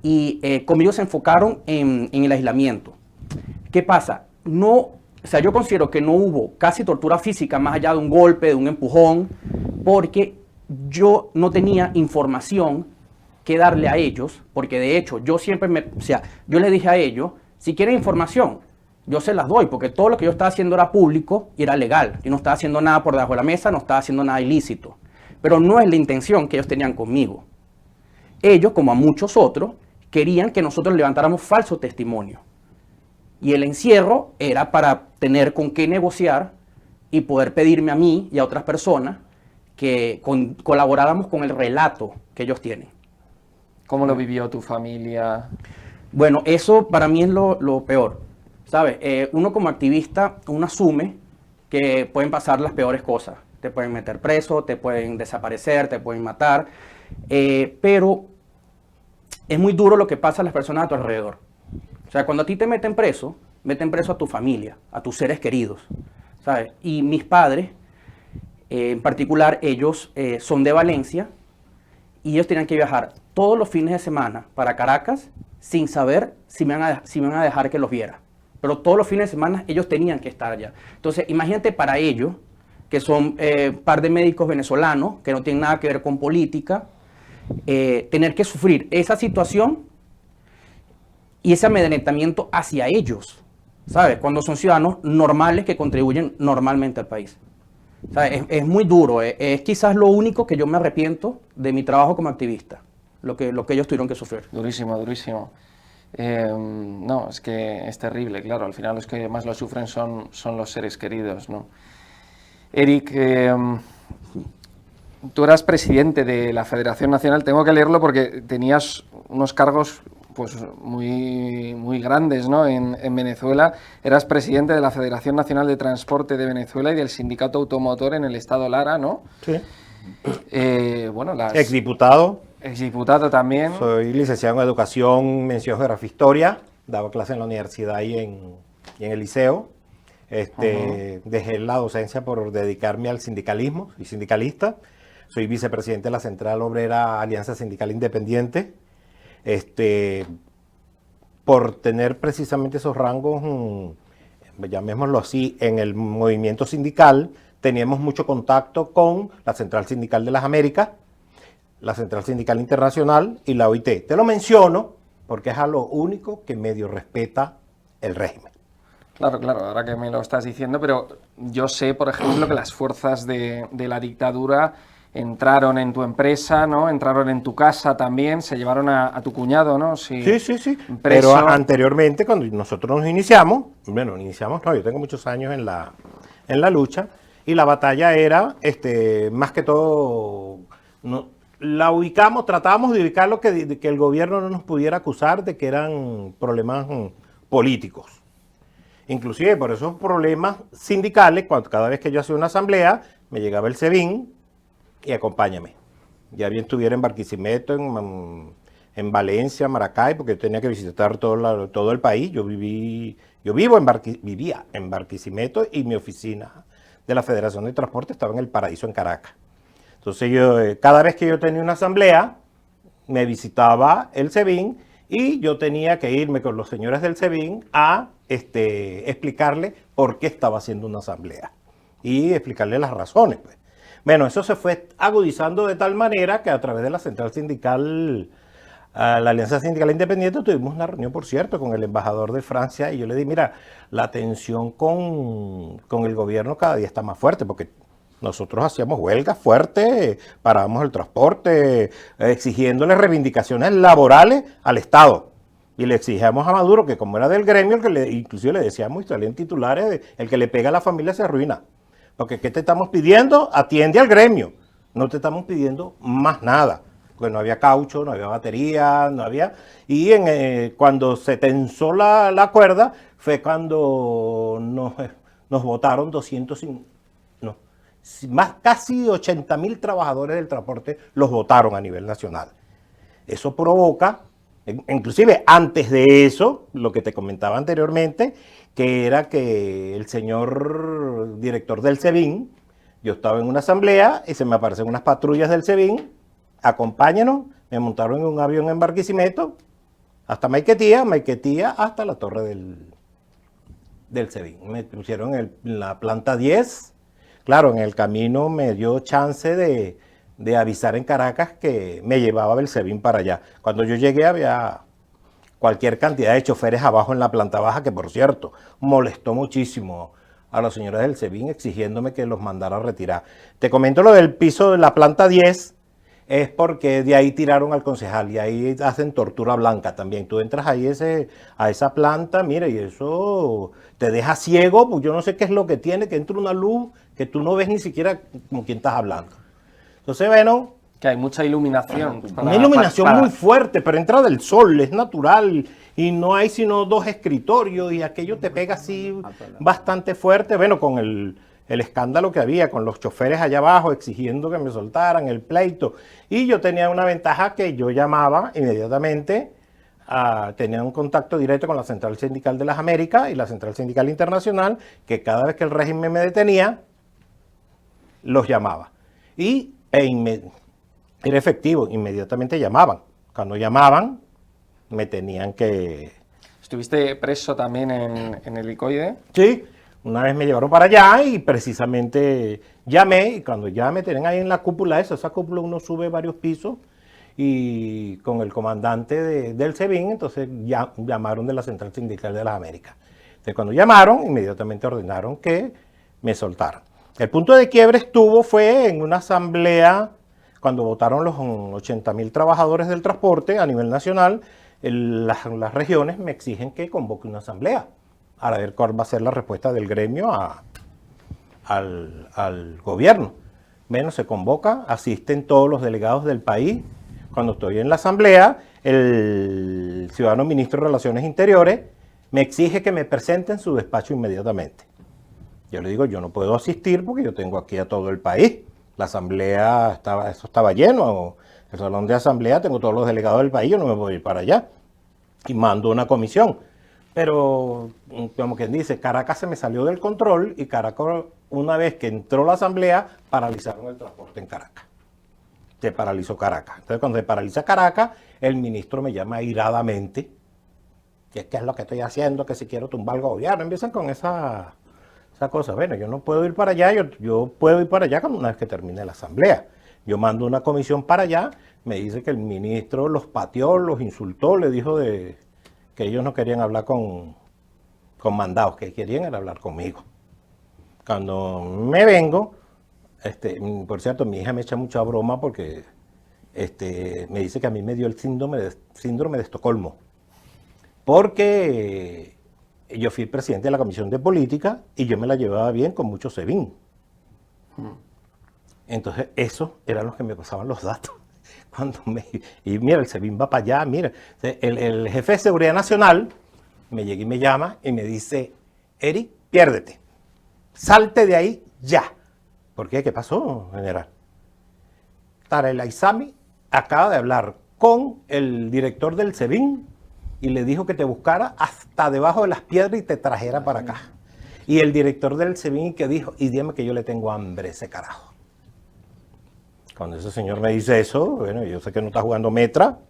y conmigo se enfocaron en el aislamiento. ¿Qué pasa? O sea, yo considero que no hubo casi tortura física más allá de un golpe, de un empujón, porque yo no tenía información que darle a ellos, porque de hecho yo siempre yo les dije a ellos, si quieren información, yo se las doy, porque todo lo que yo estaba haciendo era público y era legal. Yo no estaba haciendo nada por debajo de la mesa, no estaba haciendo nada ilícito. Pero no es la intención que ellos tenían conmigo. Ellos, como a muchos otros, querían que nosotros levantáramos falso testimonio. Y el encierro era para tener con qué negociar y poder pedirme a mí y a otras personas que colaboráramos con el relato que ellos tienen. ¿Cómo lo vivió tu familia? Bueno, eso para mí es lo peor. ¿Sabes? Uno como activista, uno asume que pueden pasar las peores cosas. Te pueden meter preso, te pueden desaparecer, te pueden matar. Pero es muy duro lo que pasa a las personas a tu alrededor. O sea, cuando a ti te meten preso a tu familia, a tus seres queridos, ¿sabes? Y mis padres, en particular, ellos son de Valencia y ellos tenían que viajar todos los fines de semana para Caracas sin saber si me van a dejar que los viera. Pero todos los fines de semana ellos tenían que estar allá. Entonces, imagínate para ellos, que son par de médicos venezolanos, que no tienen nada que ver con política, tener que sufrir esa situación y ese amedrentamiento hacia ellos, ¿sabes? Cuando son ciudadanos normales que contribuyen normalmente al país. ¿Sabes? Es muy duro, es quizás lo único que yo me arrepiento de mi trabajo como activista, lo que ellos tuvieron que sufrir. Durísimo, durísimo. No, es que es terrible, claro, al final los que más lo sufren son los seres queridos, ¿no? Eric, tú eras presidente de la Federación Nacional, tengo que leerlo porque tenías unos cargos pues muy grandes, ¿no? En Venezuela. Eras presidente de la Federación Nacional de Transporte de Venezuela y del Sindicato Automotor en el estado Lara, ¿no? Sí. Bueno, Exdiputado. Exdiputado también. Soy licenciado en Educación, mención Geografía e Historia. Daba clases en la universidad y en el liceo. Dejé la docencia por dedicarme al sindicalismo. Soy sindicalista. Soy vicepresidente de la Central Obrera Alianza Sindical Independiente. Por tener precisamente esos rangos, llamémoslo así, en el movimiento sindical, teníamos mucho contacto con la Central Sindical de las Américas, la Central Sindical Internacional y la OIT. Te lo menciono porque es a lo único que medio respeta el régimen. Claro, ahora que me lo estás diciendo, pero yo sé, por ejemplo, que las fuerzas de la dictadura entraron en tu empresa, ¿no? Entraron en tu casa también, se llevaron a tu cuñado, ¿no? Sí. Preso. Pero anteriormente, cuando nosotros nos iniciamos, yo tengo muchos años en la lucha, y la batalla era, más que todo, la ubicamos, tratábamos de ubicar que el gobierno no nos pudiera acusar de que eran problemas políticos. Inclusive por esos problemas sindicales, cada vez que yo hacía una asamblea, me llegaba el SEBIN y acompáñame. Ya bien estuviera en Barquisimeto, en Valencia, Maracay, porque yo tenía que visitar todo el país. Vivía en Barquisimeto y mi oficina de la Federación de Transporte estaba en El Paraíso, en Caracas. Entonces cada vez que yo tenía una asamblea, me visitaba el SEBIN y yo tenía que irme con los señores del SEBIN a explicarle por qué estaba haciendo una asamblea y explicarle las razones, pues. Bueno, eso se fue agudizando de tal manera que a través de la Central Sindical, la Alianza Sindical Independiente, tuvimos una reunión, por cierto, con el embajador de Francia y yo le dije, mira, la tensión con el gobierno cada día está más fuerte porque nosotros hacíamos huelgas fuertes, parábamos el transporte, exigiéndole reivindicaciones laborales al Estado. Y le exigíamos a Maduro que como era del gremio, inclusive le decíamos, y salían titulares, el que le pega a la familia se arruina. Porque ¿qué te estamos pidiendo? Atiende al gremio. No te estamos pidiendo más nada. Porque no había caucho, no había batería, no había... Y cuando se tensó la cuerda, fue cuando nos votaron casi 80.000 trabajadores del transporte los votaron a nivel nacional. Eso provoca, inclusive antes de eso, lo que te comentaba anteriormente, que era que el señor director del SEBIN, yo estaba en una asamblea y se me aparecen unas patrullas del SEBIN, acompáñanos, me montaron en un avión en Barquisimeto, hasta Maiquetía hasta la torre del SEBIN. Me pusieron en la planta 10, claro, en el camino me dio chance de avisar en Caracas que me llevaba el SEBIN para allá. Cuando yo llegué había cualquier cantidad de choferes abajo en la planta baja, que por cierto, molestó muchísimo a los señores del SEBIN exigiéndome que los mandara a retirar. Te comento lo del piso de la planta 10, es porque de ahí tiraron al concejal y ahí hacen tortura blanca también. Tú entras ahí a esa planta, mira, y eso te deja ciego, pues yo no sé qué es lo que tiene, que entra una luz que tú no ves ni siquiera con quién estás hablando. Entonces, bueno... Que hay mucha iluminación. Una iluminación muy fuerte, pero entra del sol, es natural, y no hay sino 2 escritorios, y aquello te pega así bastante fuerte, bueno, con el escándalo que había, con los choferes allá abajo exigiendo que me soltaran el pleito, y yo tenía una ventaja que yo llamaba inmediatamente, tenía un contacto directo con la Central Sindical de las Américas y la Central Sindical Internacional, que cada vez que el régimen me detenía, los llamaba. Era efectivo, inmediatamente llamaban. Cuando llamaban, me tenían que... ¿Estuviste preso también en el Helicoide? Sí, una vez me llevaron para allá y precisamente llamé, y cuando ya me tienen ahí en la cúpula esa cúpula uno sube varios pisos, y con el comandante del SEBIN, entonces ya llamaron de la Central Sindical de las Américas. Entonces cuando llamaron, inmediatamente ordenaron que me soltaran. El punto de quiebre fue en una asamblea, cuando votaron los 80.000 trabajadores del transporte a nivel nacional, las regiones me exigen que convoque una asamblea para ver cuál va a ser la respuesta del gremio al gobierno. Bueno, se convoca, asisten todos los delegados del país. Cuando estoy en la asamblea, el ciudadano ministro de Relaciones Interiores me exige que me presente en su despacho inmediatamente. Yo le digo, yo no puedo asistir porque yo tengo aquí a todo el país. La asamblea eso estaba lleno, el salón de asamblea, tengo todos los delegados del país, yo no me voy a ir para allá. Y mando una comisión. Pero, como quien dice, Caracas se me salió del control y Caracas, una vez que entró la asamblea, paralizaron el transporte en Caracas. Se paralizó Caracas. Entonces, cuando se paraliza Caracas, el ministro me llama airadamente, que qué es lo que estoy haciendo, que si quiero tumbar el gobierno. Empiezan con esa cosa. Bueno, yo no puedo ir para allá, yo puedo ir para allá una vez que termine la asamblea. Yo mando una comisión para allá, me dice que el ministro los pateó, los insultó, le dijo que ellos no querían hablar con mandados, que querían era hablar conmigo. Cuando me vengo, por cierto, mi hija me echa mucha broma porque me dice que a mí me dio el síndrome de Estocolmo. Porque yo fui presidente de la Comisión de Política y yo me la llevaba bien con mucho SEBIN. Entonces, eso eran los que me pasaban los datos. Y mira, el SEBIN va para allá, mira. El jefe de Seguridad Nacional me llega y me llama y me dice, Eric, piérdete. Salte de ahí ya. ¿Por qué? ¿Qué pasó, general? Tarek Aizami acaba de hablar con el director del SEBIN y le dijo que te buscara hasta debajo de las piedras y te trajera para acá. Y el director del SEBIN que dijo, y dime que yo le tengo hambre ese carajo. Cuando ese señor me dice eso, bueno, yo sé que no está jugando metra.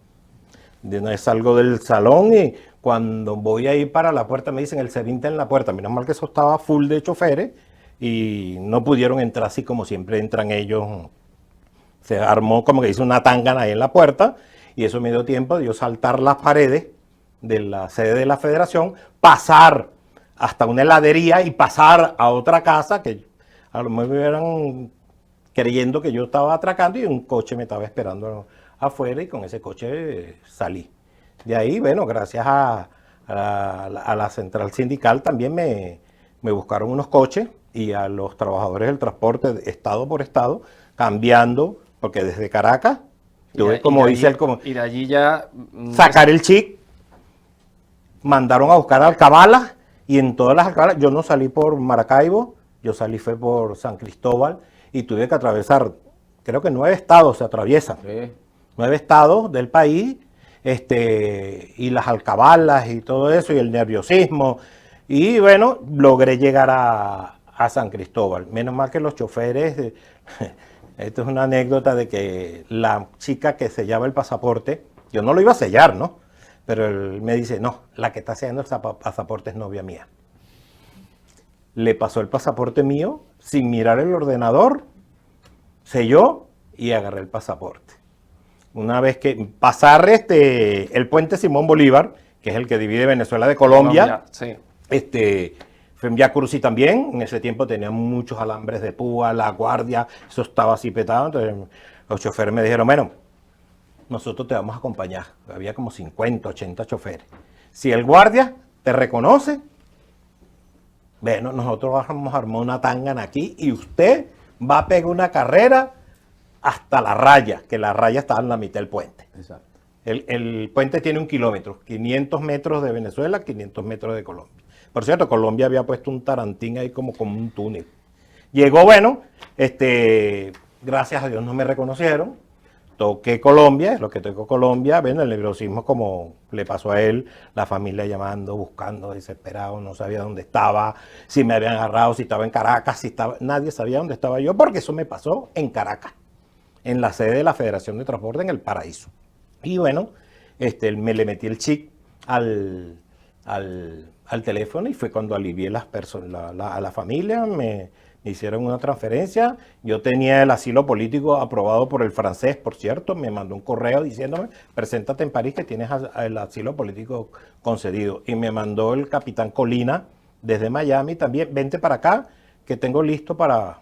De una vez salgo del salón y cuando voy a ir para la puerta me dicen el SEBIN está en la puerta. Menos mal que eso estaba full de choferes y no pudieron entrar así como siempre entran ellos. Se armó como que hizo una tangana ahí en la puerta y eso me dio tiempo de yo saltar las paredes de la sede de la federación, pasar hasta una heladería y pasar a otra casa que a lo mejor me hubieran creyendo que yo estaba atracando y un coche me estaba esperando afuera y con ese coche salí. De ahí, bueno, gracias a la central sindical también me buscaron unos coches y a los trabajadores del transporte, estado por estado, cambiando, porque desde Caracas, tuve, como dice el... Y de allí ya... sacar el chip, mandaron a buscar alcabalas y en todas las alcabalas, yo no salí por Maracaibo, yo salí fue por San Cristóbal y tuve que atravesar, creo que 9 estados se atraviesan, 9 estados del país, y las alcabalas y todo eso y el nerviosismo y bueno, logré llegar a San Cristóbal. Menos mal que los choferes, esto es una anécdota de que la chica que sellaba el pasaporte, yo no lo iba a sellar, ¿no? Pero él me dice, no, la que está sellando el pasaporte es novia mía. Le pasó el pasaporte mío sin mirar el ordenador, selló y agarré el pasaporte. Una vez que pasar el puente Simón Bolívar, que es el que divide Venezuela de Colombia, sí. Fue en Vía Crucis también, en ese tiempo tenía muchos alambres de púa, la guardia, eso estaba así petado, entonces los choferes me dijeron, bueno, nosotros te vamos a acompañar, había como 50, 80 choferes. Si el guardia te reconoce, bueno, nosotros vamos a armar una tangana aquí y usted va a pegar una carrera hasta la raya, que la raya está en la mitad del puente. Exacto. El puente tiene 1 kilómetro, 500 metros de Venezuela, 500 metros de Colombia. Por cierto, Colombia había puesto un tarantín ahí como un túnel. Llegó, bueno, gracias a Dios no me reconocieron. Toqué Colombia, es lo que tocó Colombia. Bueno, el nerviosismo como le pasó a él, la familia llamando, buscando, desesperado, no sabía dónde estaba, si me habían agarrado, si estaba en Caracas, nadie sabía dónde estaba yo, porque eso me pasó en Caracas, en la sede de la Federación de Transporte en El Paraíso. Y bueno, me le metí el chip al teléfono y fue cuando alivié a la familia, me hicieron una transferencia. Yo tenía el asilo político aprobado por el francés, por cierto, me mandó un correo diciéndome, preséntate en París que tienes el asilo político concedido. Y me mandó el capitán Colina desde Miami también, vente para acá, que tengo listo para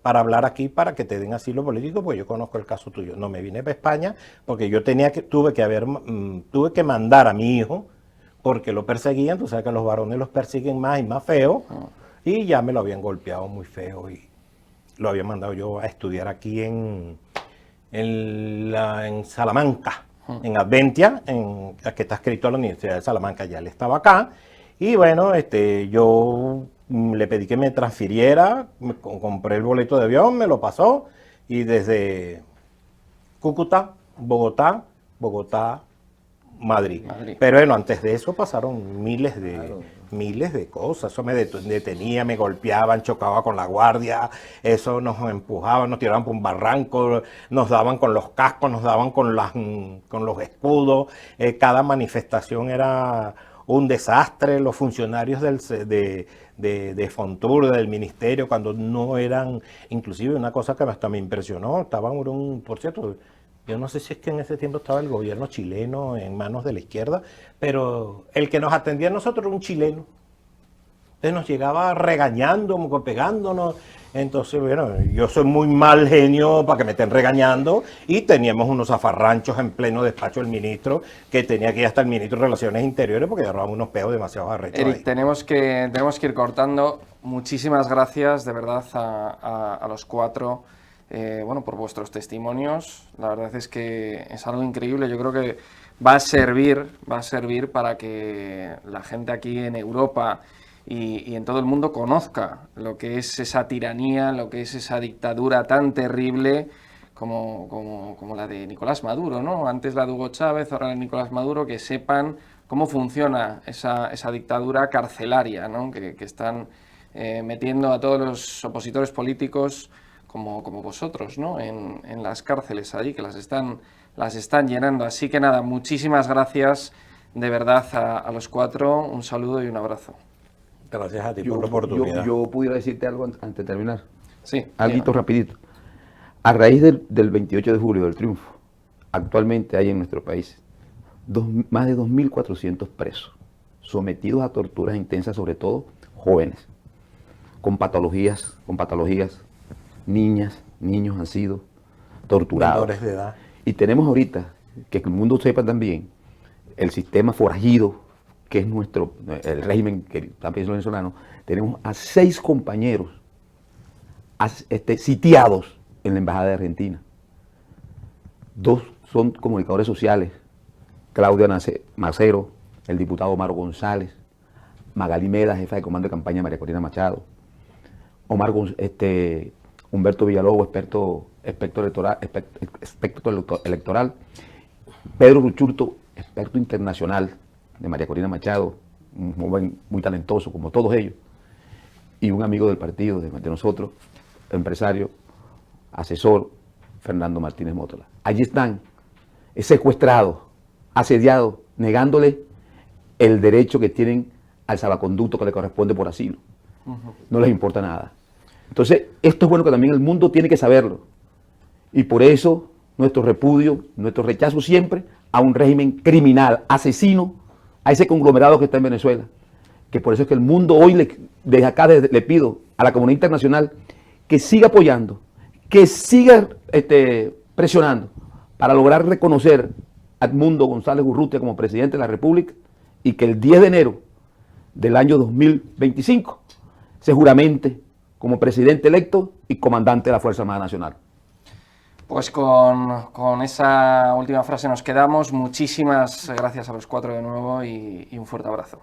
hablar aquí para que te den asilo político, pues yo conozco el caso tuyo. No, me vine para España porque yo tuve que mandar a mi hijo porque lo perseguían, tú sabes que los varones los persiguen más y más feo, y ya me lo habían golpeado muy feo y lo había mandado yo a estudiar aquí en Salamanca, en Adventia, que está escrito a la Universidad de Salamanca. Ya él estaba acá y bueno, yo le pedí que me transfiriera, compré el boleto de avión, me lo pasó y desde Cúcuta, Bogotá, Madrid. Pero bueno, antes de eso pasaron miles de cosas. Eso me detenía, me golpeaban, chocaba con la guardia, eso nos empujaban, nos tiraban por un barranco, nos daban con los cascos, nos daban con los escudos. Cada manifestación era un desastre. Los funcionarios de Fontur, del ministerio, cuando no eran, inclusive una cosa que hasta me impresionó, por cierto, yo no sé si es que en ese tiempo estaba el gobierno chileno en manos de la izquierda, pero el que nos atendía a nosotros era un chileno. Entonces nos llegaba regañando, pegándonos. Entonces, bueno, yo soy muy mal genio para que me estén regañando y teníamos unos zafarranchos en pleno despacho del ministro, que tenía que ir hasta el ministro de Relaciones Interiores porque agarrábamos unos peos demasiado arrechos. Eric, ahí. tenemos que ir cortando. Muchísimas gracias de verdad a los cuatro. Por vuestros testimonios. La verdad es que es algo increíble. Yo creo que va a servir para que la gente aquí en Europa y en todo el mundo conozca lo que es esa tiranía, lo que es esa dictadura tan terrible como la de Nicolás Maduro, ¿no? Antes la de Hugo Chávez, ahora la de Nicolás Maduro, que sepan cómo funciona esa dictadura carcelaria, ¿no? Que están metiendo a todos los opositores políticos como vosotros, ¿no? En las cárceles allí, que las están llenando. Así que nada, muchísimas gracias de verdad a los cuatro. Un saludo y un abrazo. Gracias a ti por la oportunidad. Yo pudiera decirte algo antes de terminar. Sí. Algo rapidito. A raíz del 28 de julio, del triunfo, actualmente hay en nuestro país más de 2.400 presos, sometidos a torturas intensas, sobre todo jóvenes, con patologías, niñas, niños han sido torturados. Menores de edad. Y tenemos ahorita, que el mundo sepa también, el sistema forajido, que es el régimen que está pensando el venezolano. Tenemos a 6 compañeros sitiados en la Embajada de Argentina. 2 son comunicadores sociales, Claudia Macero, el diputado Omar González, Magali Meda, jefa de comando de campaña María Corina Machado, Humberto Villalobos, experto electoral, Pedro Ruchurto, experto internacional de María Corina Machado, un joven muy talentoso como todos ellos, y un amigo del partido, de nosotros, empresario, asesor, Fernando Martínez Mótola. Allí están, secuestrados, asediados, negándole el derecho que tienen al salvoconducto que le corresponde por asilo. No les importa nada. Entonces, esto es bueno que también el mundo tiene que saberlo. Y por eso nuestro repudio, nuestro rechazo siempre a un régimen criminal, asesino, a ese conglomerado que está en Venezuela. Que por eso es que el mundo hoy, desde acá le pido a la comunidad internacional que siga apoyando, que siga presionando para lograr reconocer a Edmundo González Urrutia como presidente de la República y que el 10 de enero del año 2025 se juramente como presidente electo y comandante de la Fuerza Armada Nacional. Pues con esa última frase nos quedamos. Muchísimas gracias a los cuatro de nuevo y un fuerte abrazo.